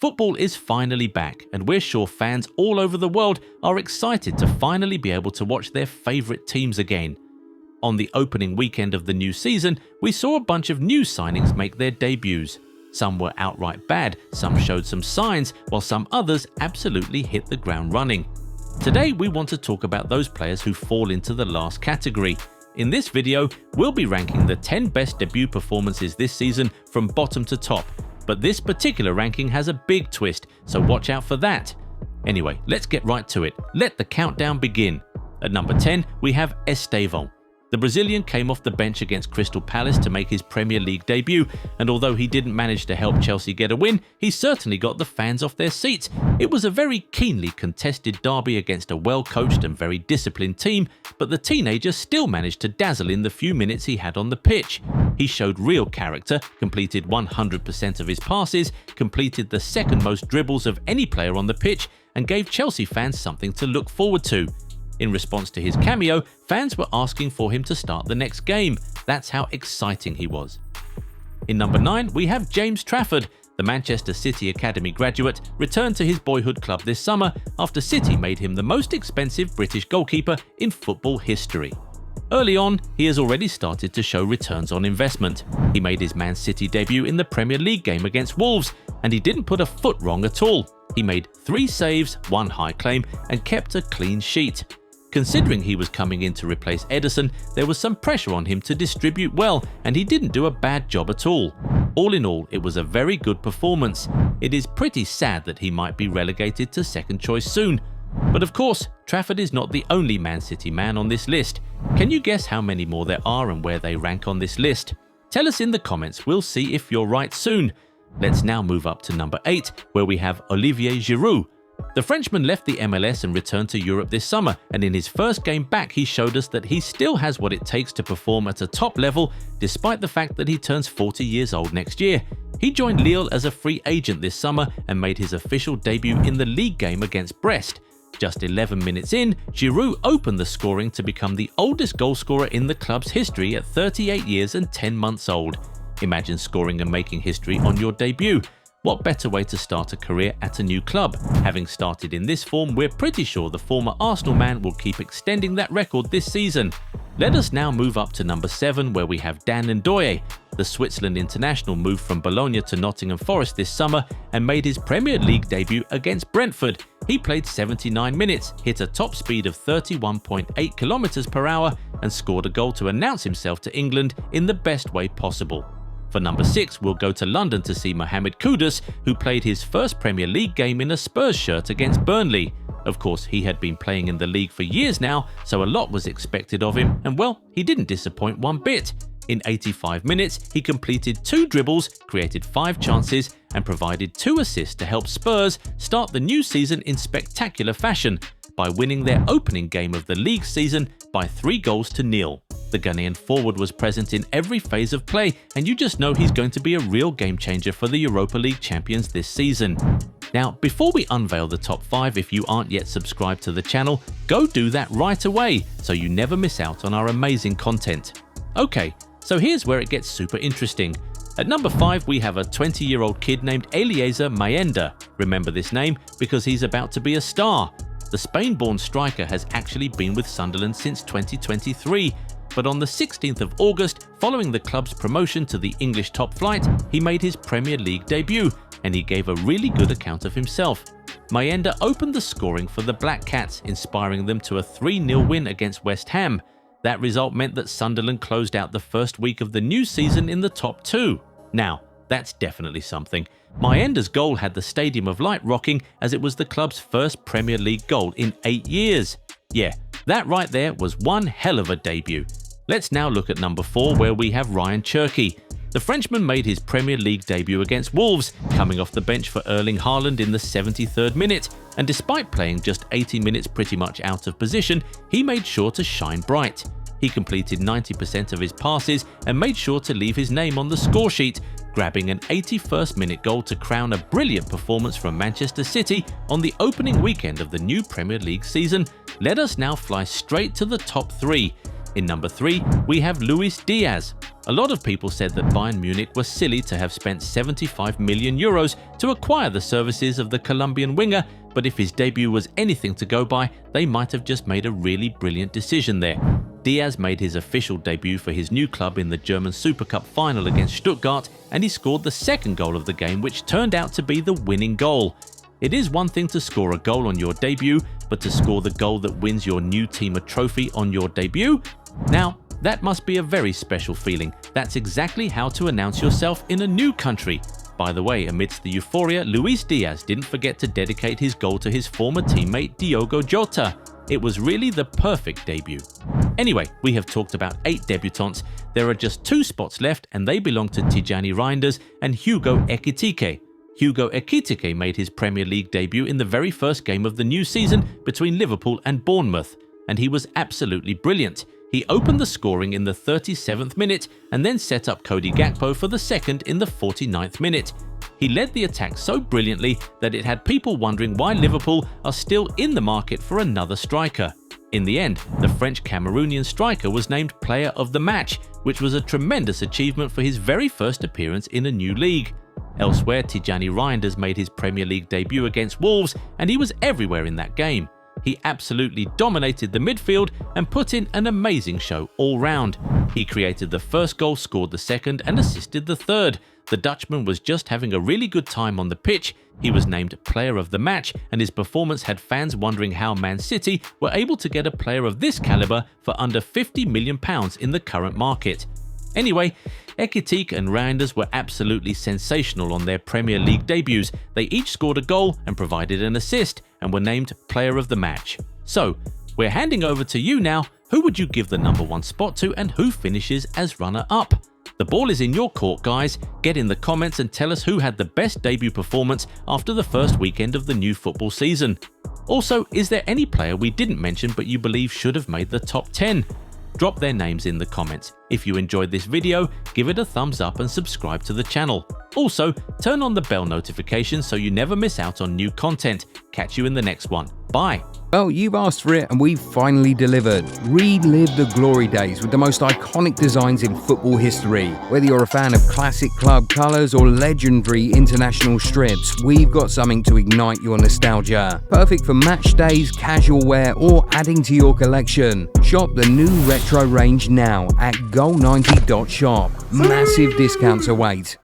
Football is finally back, and we're sure fans all over the world are excited to finally be able to watch their favourite teams again. On the opening weekend of the new season, we saw a bunch of new signings make their debuts. Some were outright bad, some showed some signs, while some others absolutely hit the ground running. Today we want to talk about those players who fall into the last category. In this video, we'll be ranking the 10 best debut performances this season from bottom to top. But this particular ranking has a big twist, so watch out for that. Anyway, let's get right to it. Let the countdown begin. At number 10, we have Estevão. The Brazilian came off the bench against Crystal Palace to make his Premier League debut, and although he didn't manage to help Chelsea get a win, he certainly got the fans off their seats. It was a very keenly contested derby against a well-coached and very disciplined team, but the teenager still managed to dazzle in the few minutes he had on the pitch. He showed real character, completed 100% of his passes, completed the second most dribbles of any player on the pitch, and gave Chelsea fans something to look forward to. In response to his cameo, fans were asking for him to start the next game. That's how exciting he was. In number 9, we have James Trafford. The Manchester City Academy graduate returned to his boyhood club this summer after City made him the most expensive British goalkeeper in football history. Early on, he has already started to show returns on investment. He made his Man City debut in the Premier League game against Wolves, and he didn't put a foot wrong at all. He made 3 saves, 1 high claim, and kept a clean sheet. Considering he was coming in to replace Ederson, there was some pressure on him to distribute well, and he didn't do a bad job at all. All in all, it was a very good performance. It is pretty sad that he might be relegated to second choice soon. But of course, Trafford is not the only Man City man on this list. Can you guess how many more there are and where they rank on this list? Tell us in the comments, we'll see if you're right soon. Let's now move up to number 8, where we have Olivier Giroud. The Frenchman left the MLS and returned to Europe this summer, and in his first game back he showed us that he still has what it takes to perform at a top level despite the fact that he turns 40 years old next year. He joined Lille as a free agent this summer and made his official debut in the league game against Brest. Just 11 minutes in, Giroud opened the scoring to become the oldest goalscorer in the club's history at 38 years and 10 months old. Imagine scoring and making history on your debut. What better way to start a career at a new club? Having started in this form, we're pretty sure the former Arsenal man will keep extending that record this season. Let us now move up to number 7, where we have Dan Ndoye. The Switzerland international moved from Bologna to Nottingham Forest this summer and made his Premier League debut against Brentford. He played 79 minutes, hit a top speed of 31.8 km per hour, and scored a goal to announce himself to England in the best way possible. For number 6, we'll go to London to see Mohamed Kudus, who played his first Premier League game in a Spurs shirt against Burnley. Of course, he had been playing in the league for years now, so a lot was expected of him, and well, he didn't disappoint one bit. In 85 minutes, he completed 2 dribbles, created 5 chances, and provided 2 assists to help Spurs start the new season in spectacular fashion by winning their opening game of the league season by 3-0. The Ghanaian forward was present in every phase of play, and you just know he's going to be a real game changer for the Europa League champions this season. Now, before we unveil the top 5, if you aren't yet subscribed to the channel, go do that right away so you never miss out on our amazing content. Okay, so here's where it gets super interesting. At number 5, we have a 20-year-old kid named Eliezer Mayenda. Remember this name because he's about to be a star. The Spain-born striker has actually been with Sunderland since 2023. But on the 16th of August, following the club's promotion to the English top flight, he made his Premier League debut, and he gave a really good account of himself. Mayenda opened the scoring for the Black Cats, inspiring them to a 3-0 win against West Ham. That result meant that Sunderland closed out the first week of the new season in the top 2. Now, that's definitely something. Mayenda's goal had the Stadium of Light rocking, as it was the club's first Premier League goal in 8 years. Yeah, that right there was one hell of a debut. Let's now look at number 4, where we have Ryan Cherki. The Frenchman made his Premier League debut against Wolves, coming off the bench for Erling Haaland in the 73rd minute, and despite playing just 80 minutes pretty much out of position, he made sure to shine bright. He completed 90% of his passes and made sure to leave his name on the score sheet, grabbing an 81st minute goal to crown a brilliant performance from Manchester City on the opening weekend of the new Premier League season. Let us now fly straight to the top 3. In number 3, we have Luis Diaz. A lot of people said that Bayern Munich were silly to have spent 75 million euros to acquire the services of the Colombian winger, but if his debut was anything to go by, they might have just made a really brilliant decision there. Diaz made his official debut for his new club in the German Super Cup final against Stuttgart, and he scored the second goal of the game, which turned out to be the winning goal. It is one thing to score a goal on your debut, but to score the goal that wins your new team a trophy on your debut? Now, that must be a very special feeling. That's exactly how to announce yourself in a new country. By the way, amidst the euphoria, Luis Diaz didn't forget to dedicate his goal to his former teammate Diogo Jota. It was really the perfect debut. Anyway, we have talked about 8 debutants. There are just 2 spots left, and they belong to Tijani Reinders and Hugo Ekitike. Hugo Ekitike made his Premier League debut in the very first game of the new season between Liverpool and Bournemouth, and he was absolutely brilliant. He opened the scoring in the 37th minute and then set up Cody Gakpo for the second in the 49th minute. He led the attack so brilliantly that it had people wondering why Liverpool are still in the market for another striker. In the end, the French-Cameroonian striker was named Player of the Match, which was a tremendous achievement for his very first appearance in a new league. Elsewhere, Tijani Reinders made his Premier League debut against Wolves, and he was everywhere in that game. He absolutely dominated the midfield and put in an amazing show all round. He created the first goal, scored the second, and assisted the third. The Dutchman was just having a really good time on the pitch. He was named Player of the Match, and his performance had fans wondering how Man City were able to get a player of this caliber for under £50 million in the current market. Anyway, Ekitike and Reinders were absolutely sensational on their Premier League debuts. They each scored a goal and provided an assist and were named Player of the Match. So, we're handing over to you now. Who would you give the number 1 spot to, and who finishes as runner-up? The ball is in your court, guys. Get in the comments and tell us who had the best debut performance after the first weekend of the new football season. Also, is there any player we didn't mention but you believe should have made the top 10? Drop their names in the comments. If you enjoyed this video, give it a thumbs up and subscribe to the channel. Also, turn on the bell notification so you never miss out on new content. Catch you in the next one. Bye. Well, you've asked for it and we've finally delivered. Relive the glory days with the most iconic designs in football history. Whether you're a fan of classic club colours or legendary international strips, we've got something to ignite your nostalgia. Perfect for match days, casual wear, or adding to your collection. Shop the new retro range now at goal90.shop. Massive discounts await.